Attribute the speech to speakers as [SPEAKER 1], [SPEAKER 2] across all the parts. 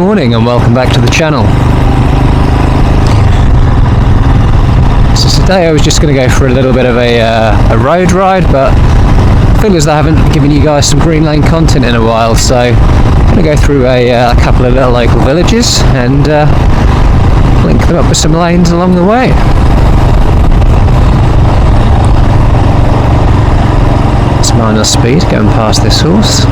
[SPEAKER 1] morning and welcome back to the channel. So today I was just going to go for a little bit of a road ride, but I feel as though I haven't given you guys some Green Lane content in a while, so I'm going to go through a couple of little local villages and link them up with some lanes along the way. It's minor speed going past this horse.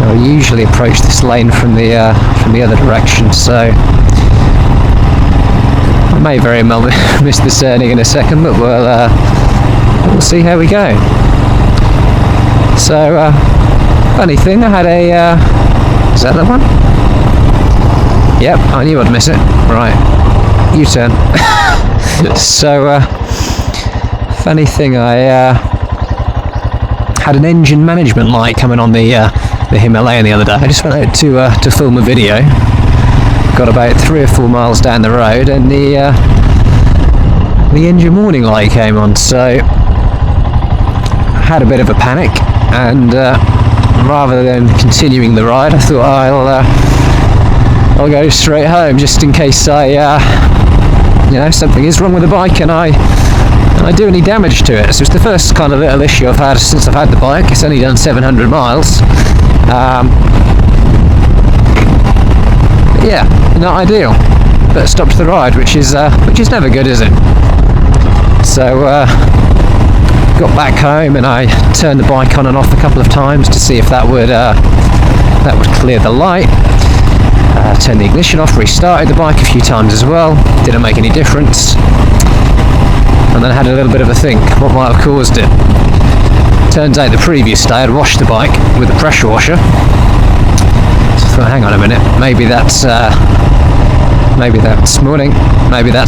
[SPEAKER 1] I usually approach this lane from the other direction, so I may very well miss the turning in a second, but we'll see how we go. So, funny thing, I had is that the one? Yep, I knew I'd miss it. Right, U-turn. So, funny thing, I had an engine management light coming on the Himalayan the other day. I just went out to film a video. Got about 3 or 4 miles down the road, and the engine warning light came on. So I had a bit of a panic, and rather than continuing the ride, I thought I'll go straight home just in case something is wrong with the bike and I do any damage to it. So it's the first kind of little issue I've had since I've had the bike. It's only done 700 miles. Yeah, not ideal, but stopped the ride, which is never good, is it? So got back home and I turned the bike on and off a couple of times to see if that would clear the light. Turned the ignition off, restarted the bike a few times as well. Didn't make any difference. And then I had a little bit of a think, what might have caused it? Turns out the previous day I'd washed the bike with a pressure washer. So I thought, hang on a minute, maybe that's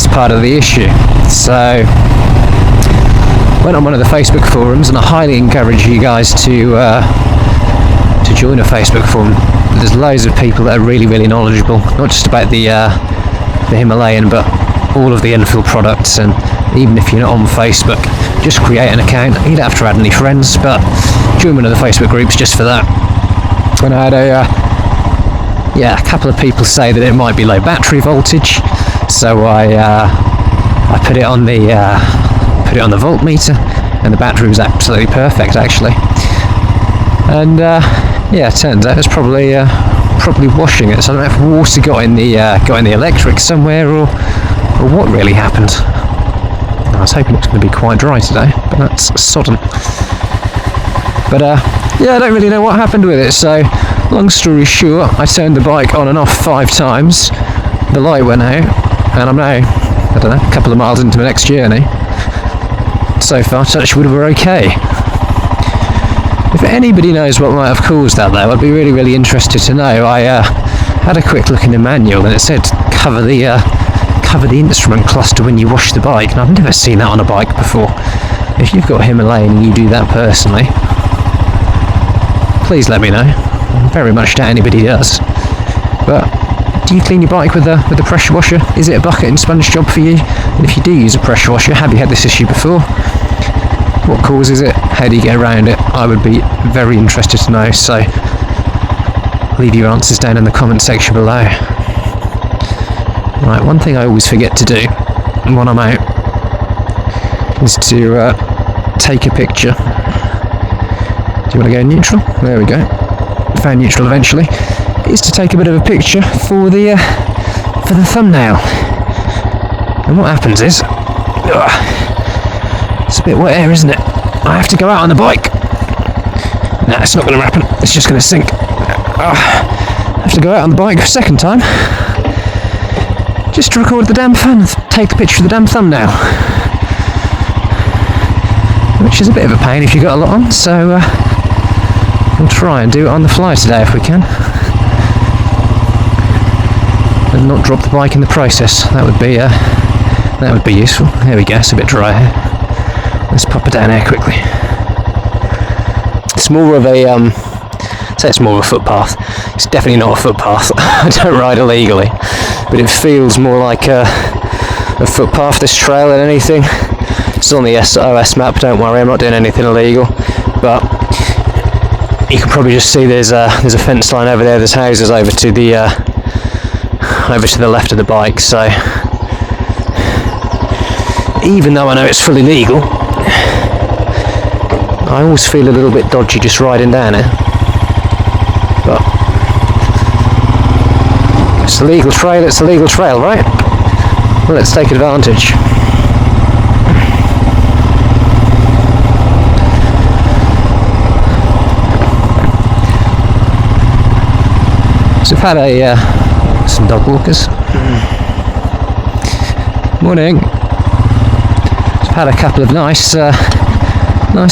[SPEAKER 1] part of the issue. So went on one of the Facebook forums, and I highly encourage you guys to join a Facebook forum. There's loads of people that are really, really knowledgeable, not just about the Himalayan, but all of the Enfield products. And even if you're not on Facebook, just create an account. You don't have to add any friends, but join one of the Facebook groups just for that. And I had a couple of people say that it might be low battery voltage, so I put it on the voltmeter, and the battery was absolutely perfect actually. And it turns out it's probably washing it. So I don't know if water got in the electric somewhere or what really happened. I was hoping it was going to be quite dry today, but that's sodden. But I don't really know what happened with it. So, long story short, I turned the bike on and off 5 times. The light went out, and I'm now, I don't know, a couple of miles into my next journey. So far, touch wood, we're okay. If anybody knows what might have caused that, though, I'd be really, really interested to know. I had a quick look in the manual, and it said cover the instrument cluster when you wash the bike, and I've never seen that on a bike before. If you've got a Himalayan and you do that personally, please let me know. I very much doubt anybody does. But do you clean your bike with a pressure washer? Is it a bucket and sponge job for you? And if you do use a pressure washer, have you had this issue before? What causes it? How do you get around it? I would be very interested to know, so leave your answers down in the comment section below. Right, one thing I always forget to do when I'm out is to take a picture. Do you want to go neutral? There we go. Found neutral eventually. Is to take a bit of a picture for the thumbnail. And what happens is, it's a bit wet here, isn't it? I have to go out on the bike. No, it's not going to happen. It's just going to sink. I have to go out on the bike a second time, just to record the damn fun, take a picture of the damn thumbnail. Which is a bit of a pain if you've got a lot on, so we'll try and do it on the fly today if we can. And not drop the bike in the process. That would be useful. There we go, it's a bit dry here. Let's pop it down here quickly. It's more of a footpath. It's definitely not a footpath. I don't ride illegally, but it feels more like a footpath, this trail, than anything. It's on the SOS map, don't worry, I'm not doing anything illegal. But you can probably just see there's a fence line over there, there's houses over to the left of the bike, so even though I know it's fully legal, I always feel a little bit dodgy just riding down it. But it's a legal trail, right? Well, let's take advantage. So I've had some dog walkers. Morning. I've had a couple of nice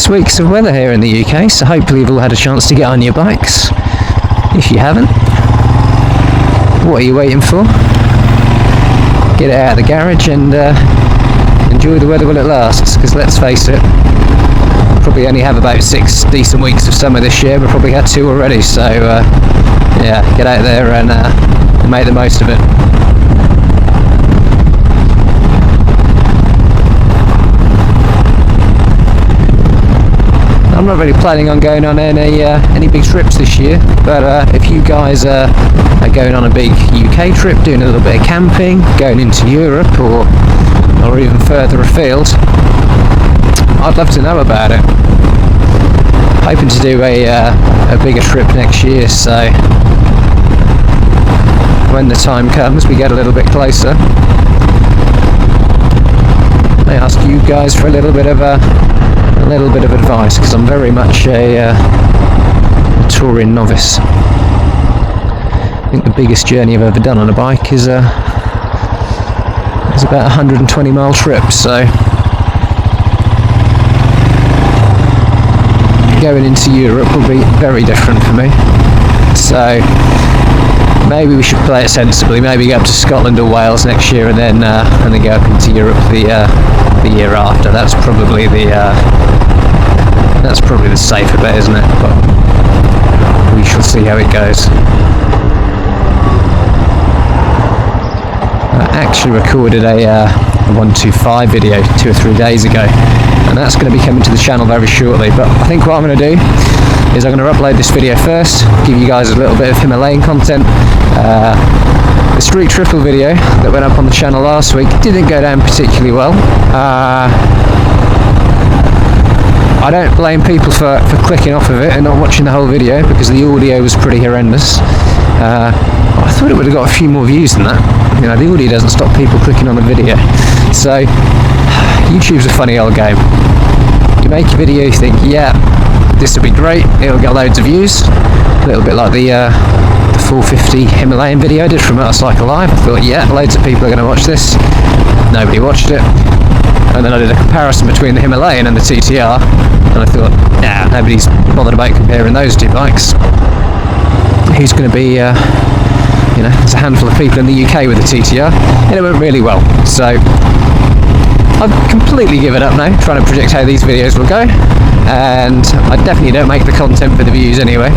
[SPEAKER 1] weeks of weather here in the UK, so hopefully you've all had a chance to get on your bikes. If you haven't, what are you waiting for? Get it out of the garage and enjoy the weather while it lasts, because let's face it, we'll probably only have about 6 decent weeks of summer this year. We've probably had 2 already, so yeah, get out there and make the most of it. I'm not really planning on going on any big trips this year, but if you guys are going on a big UK trip, doing a little bit of camping, going into Europe or even further afield, I'd love to know about it. Hoping to do a bigger trip next year, so when the time comes, we get a little bit closer, I ask you guys for a little bit of advice, because I'm very much a touring novice. I think the biggest journey I've ever done on a bike is about a 120-mile trip, so going into Europe will be very different for me. So maybe we should play it sensibly. Maybe go up to Scotland or Wales next year, and then go up into Europe the year after. That's probably the safer bet, isn't it? But we shall see how it goes. I actually recorded a 125 video 2 or 3 days ago, and that's going to be coming to the channel very shortly. But I think what I'm going to do is I'm going to upload this video first, give you guys a little bit of Himalayan content. The street triple video that went up on the channel last week didn't go down particularly well. I don't blame people for clicking off of it and not watching the whole video, because the audio was pretty horrendous. I thought it would have got a few more views than that. You know, the audio doesn't stop people clicking on the video. So YouTube's a funny old game. You make a video, you think, yeah, this will be great, it'll get loads of views. A little bit like the 450 Himalayan video I did from Motorcycle Live. I thought, yeah, loads of people are going to watch this. Nobody watched it. And then I did a comparison between the Himalayan and the TTR, and I thought, nah, nobody's bothered about comparing those 2 bikes. Who's going to be, there's a handful of people in the UK with the TTR, and it went really well. So I've completely given up now, trying to predict how these videos will go, and I definitely don't make the content for the views anyway.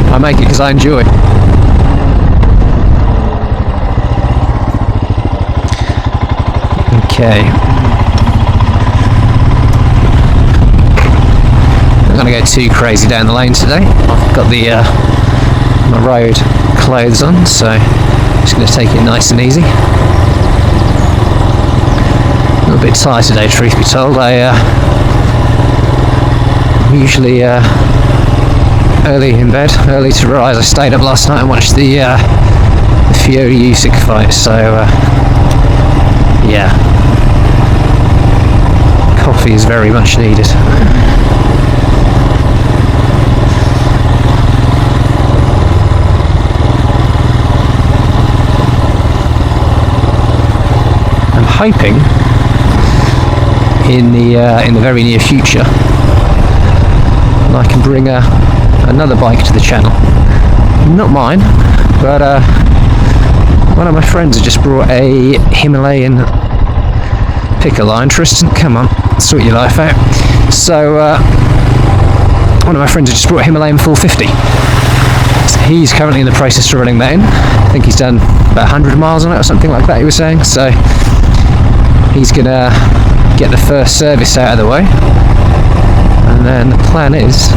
[SPEAKER 1] I make it because I enjoy. Okay. I'm not going to go too crazy down the lane today. I've got the my road clothes on, so I'm just going to take it nice and easy. A little bit tired today, truth be told. I'm usually early in bed, early to rise. I stayed up last night and watched the Fiora Usyk fight, so yeah, coffee is very much needed. I'm hoping in the very near future I can bring another bike to the channel. Not mine, but one of my friends has just brought a Himalayan picker line. Tristan, come on, sort your life out. So one of my friends has just brought a Himalayan 450. So he's currently in the process of running that in. I think he's done about 100 miles on it or something like that, he was saying. So he's gonna get the first service out of the way, and then the plan is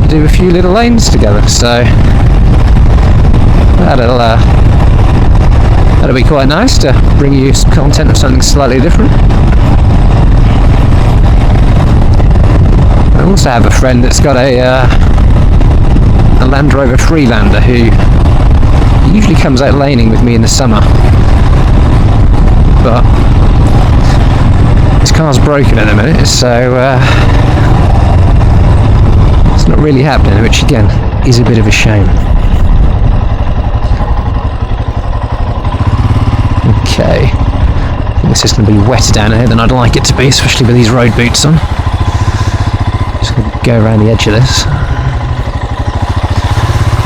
[SPEAKER 1] to do a few little lanes together, so that'll be quite nice to bring you some content of something slightly different. I also have a friend that's got a Land Rover Freelander who usually comes out laning with me in the summer, but his car's broken at the minute, so it's not really happening, which again is a bit of a shame. Okay, I think this is going to be wetter down here than I'd like it to be, especially with these road boots on. Just going to go around the edge of this.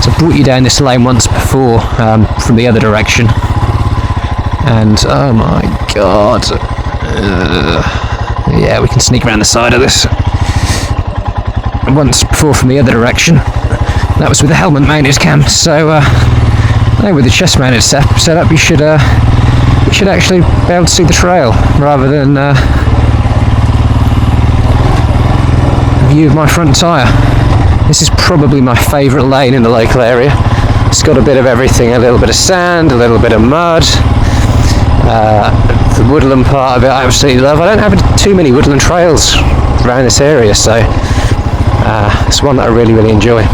[SPEAKER 1] So I brought you down this lane once before from the other direction, and oh my god, yeah, we can sneak around the side of this. Once before from the other direction, that was with the helmet mounted cam, so with the chest mounted setup you should actually be able to see the trail rather than a view of my front tyre. This is probably my favourite lane in the local area. It's got a bit of everything, a little bit of sand, a little bit of mud. The woodland part of it I absolutely love. I don't have too many woodland trails around this area, so it's one that I really, really enjoy.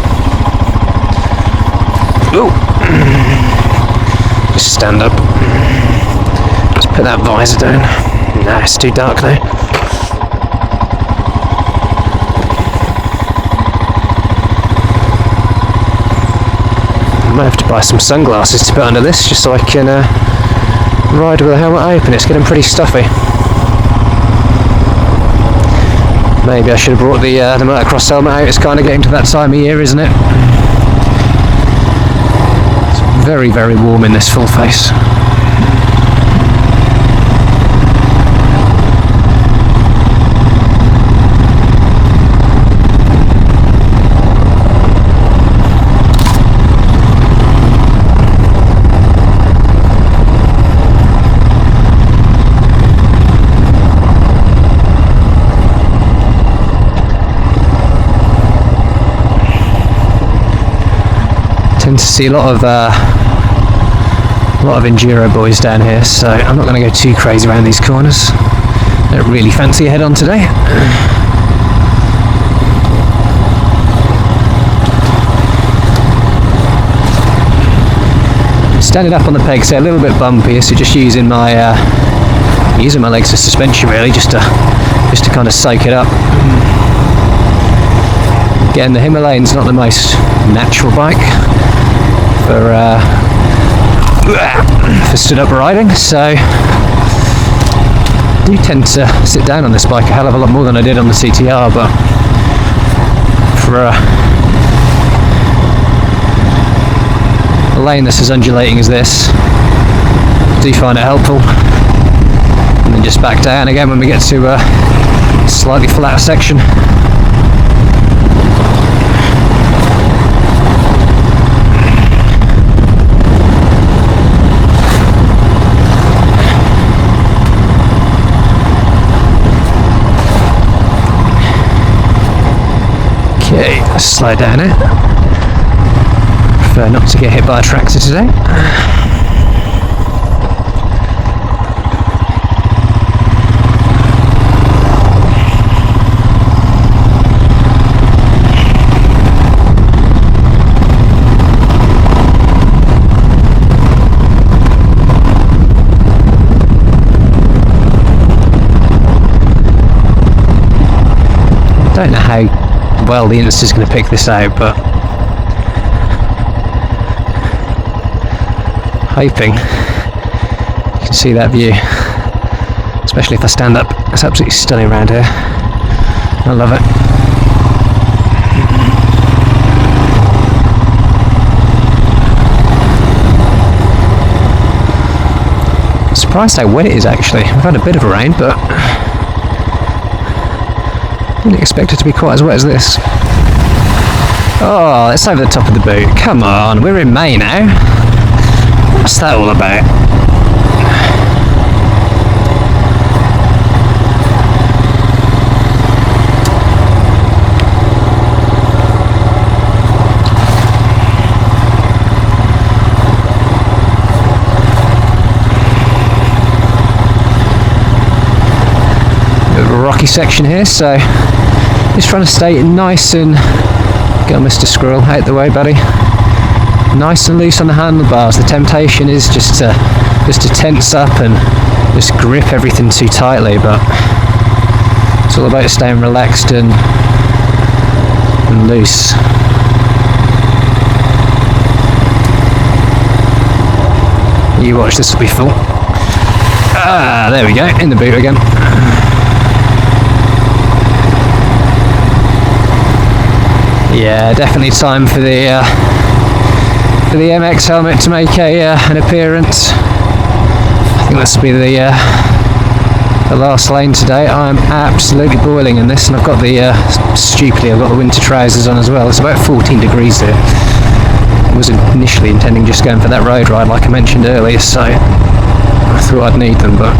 [SPEAKER 1] Ooh. Just stand up. Just put that visor down. No, it's too dark now. I might have to buy some sunglasses to put under this, just so I can ride with the helmet open. It's getting pretty stuffy. Maybe I should have brought the motocross helmet out. It's kind of getting to that time of year, isn't it? It's very, very warm in this full face. Tend to see a lot of enduro boys down here, so I'm not going to go too crazy around these corners. Don't really fancy a head on today. Standing up on the pegs, so a little bit bumpy, so just using my legs as suspension really, just to kind of soak it up. Again, the Himalayan's not the most natural bike for stood up riding, so I do tend to sit down on this bike a hell of a lot more than I did on the CTR, but for a lane that's as undulating as this, I do find it helpful. And then just back down again when we get to a slightly flatter section. Okay, let's slide down it. Prefer not to get hit by a tractor today. I don't know how well the Insta's going to pick this out, but hoping you can see that view, especially if I stand up. It's absolutely stunning around here. I love it. I'm surprised how wet it is actually. We've had a bit of a rain, but didn't expect it to be quite as wet as this. Oh, it's over the top of the boot. Come on, we're in May now. What's that all about? rocky section here, so just trying to stay nice and... Go, Mr. Squirrel, out the way, buddy. Nice and loose on the handlebars. The temptation is just to tense up and just grip everything too tightly, but it's all about staying relaxed and loose. You watch, this will be full. Ah, there we go, in the boot again. Yeah, definitely time for the MX helmet to make an appearance. I think this will be the last lane today. I'm absolutely boiling in this, and I've got stupidly, I've got the winter trousers on as well. It's about 14 degrees here. I was initially intending just going for that road ride like I mentioned earlier, so I thought I'd need them, but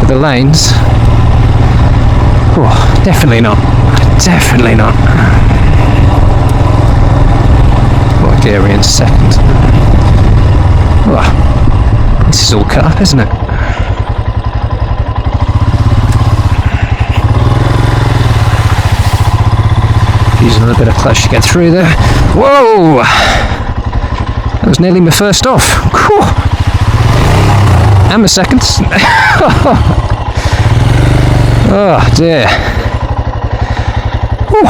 [SPEAKER 1] with the lanes, oh, definitely not. Definitely not. What gear are we in second? Oh, this is all cut up, isn't it? Using a little bit of clutch to get through there. Whoa! That was nearly my first off. Whew. And my second. Oh dear. Whew.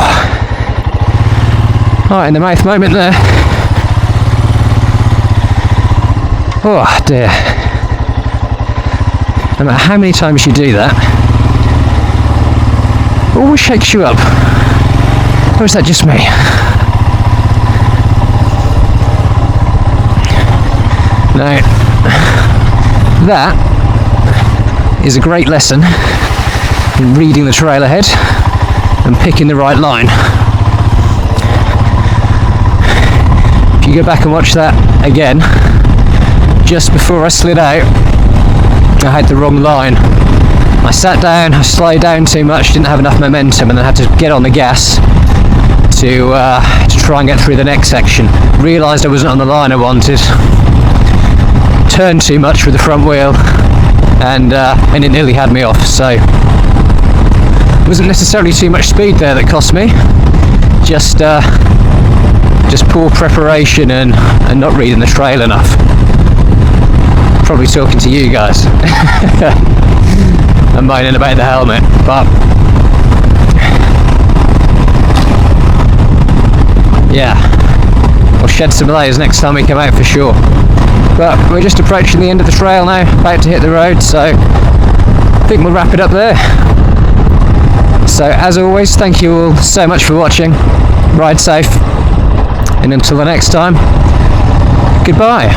[SPEAKER 1] Right in the mouth moment there. Oh dear. No matter how many times you do that, it always shakes you up. Or is that just me? No. That is a great lesson in reading the trail ahead and picking the right line. If you go back and watch that again, just before I slid out, I had the wrong line. I sat down, I slowed down too much, didn't have enough momentum, and then had to get on the gas to try and get through the next section. Realised I wasn't on the line I wanted. Turned too much with the front wheel, and it nearly had me off. So it wasn't necessarily too much speed there that cost me. Just poor preparation and not reading the trail enough. Probably talking to you guys. I'm moaning about the helmet, but yeah, we'll shed some layers next time we come out for sure. But we're just approaching the end of the trail now, about to hit the road, so I think we'll wrap it up there. So as always, thank you all so much for watching. Ride safe, and until the next time, goodbye.